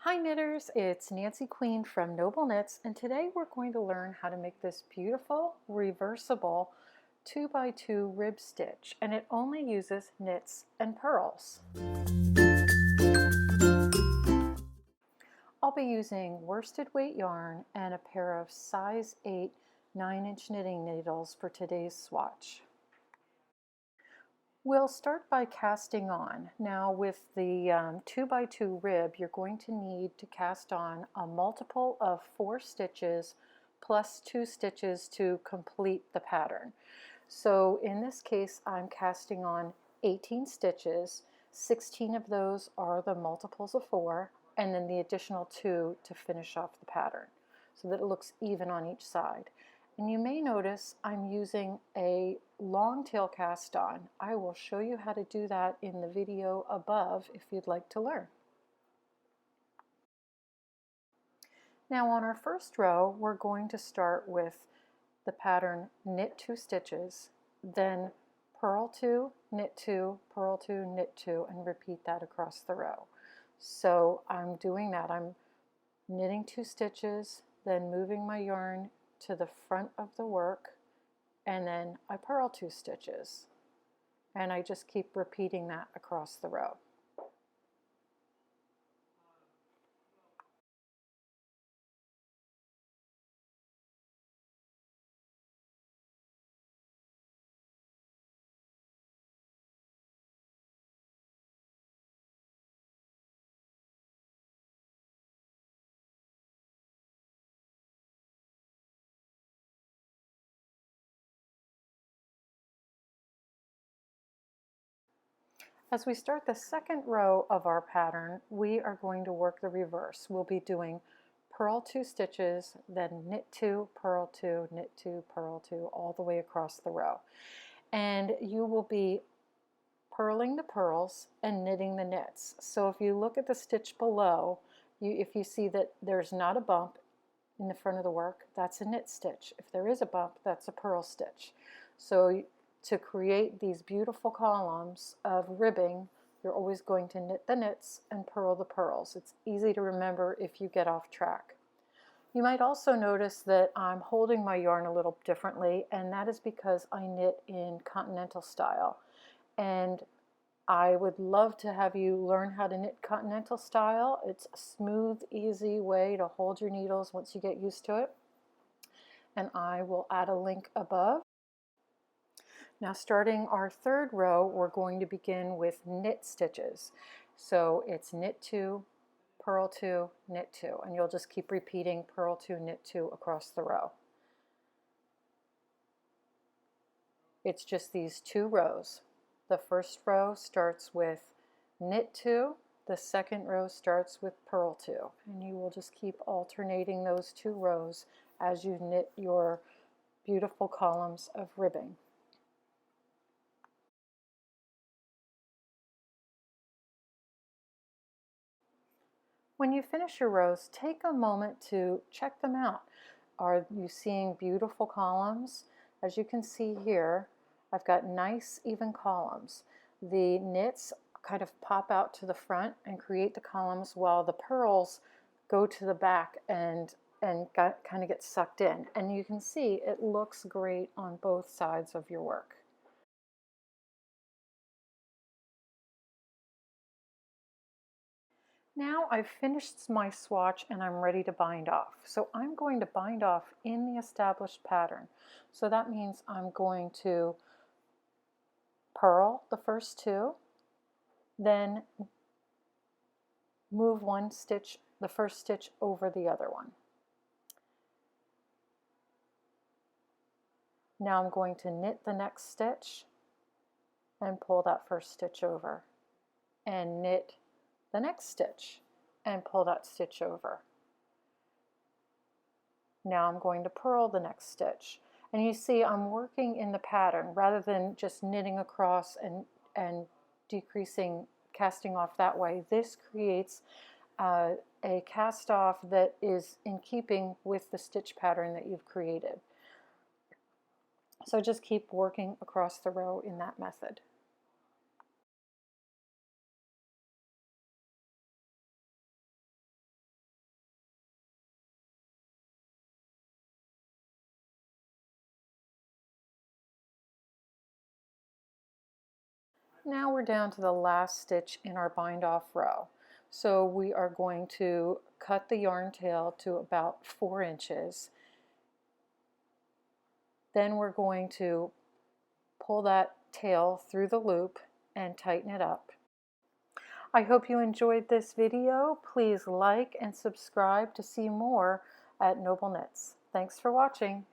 Hi knitters, it's Nancy Queen from NobleKnits, and today we're going to learn how to make this beautiful reversible 2x2 rib stitch, and it only uses knits and purls. I'll be using worsted weight yarn and a pair of size 8 9-inch knitting needles for today's swatch. We'll start by casting on. Now with the 2x2 rib, you're going to need to cast on a multiple of 4 stitches plus 2 stitches to complete the pattern. So in this case, I'm casting on 18 stitches. 16 of those are the multiples of 4, and then the additional 2 to finish off the pattern so that it looks even on each side. And you may notice I'm using a long tail cast on. I will show you how to do that in the video above if you'd like to learn. Now on our first row, we're going to start with the pattern knit 2 stitches, then purl 2, knit 2, purl 2, knit 2, and repeat that across the row. So I'm doing that. I'm knitting 2 stitches, then moving my yarn to the front of the work, and then I purl 2 stitches, and I just keep repeating that across the row. As we start the second row of our pattern, we are going to work the reverse. We'll be doing purl 2 stitches, then knit 2, purl 2, knit 2, purl 2, all the way across the row. And you will be purling the purls and knitting the knits. So if you look at the stitch below, if you see that there's not a bump in the front of the work, that's a knit stitch. If there is a bump, that's a purl stitch. So to create these beautiful columns of ribbing, you're always going to knit the knits and purl the purls. It's easy to remember if you get off track. You might also notice that I'm holding my yarn a little differently, and that is because I knit in continental style. And I would love to have you learn how to knit continental style. It's a smooth, easy way to hold your needles once you get used to it. And I will add a link above. Now starting our third row, we're going to begin with knit stitches. So it's knit 2, purl 2, knit 2, and you'll just keep repeating purl 2, knit 2 across the row. It's just these 2 rows. The first row starts with knit 2, the second row starts with purl 2, and you will just keep alternating those 2 rows as you knit your beautiful columns of ribbing. When you finish your rows, take a moment to check them out. Are you seeing beautiful columns? As you can see here, I've got nice even columns. The knits kind of pop out to the front and create the columns, while the purls go to the back and kind of get sucked in. And you can see it looks great on both sides of your work. Now I've finished my swatch and I'm ready to bind off. So I'm going to bind off in the established pattern. So that means I'm going to purl the first 2, then move one stitch, the first stitch over the other one. Now I'm going to knit the next stitch and pull that first stitch over, and knit the next stitch and pull that stitch over. Now I'm going to purl the next stitch. And you see I'm working in the pattern rather than just knitting across and decreasing, casting off that way. This creates a cast off that is in keeping with the stitch pattern that you've created. So just keep working across the row in that method. Now we're down to the last stitch in our bind off row. So we are going to cut the yarn tail to about 4 inches. Then we're going to pull that tail through the loop and tighten it up. I hope you enjoyed this video. Please like and subscribe to see more at NobleKnits. Thanks for watching.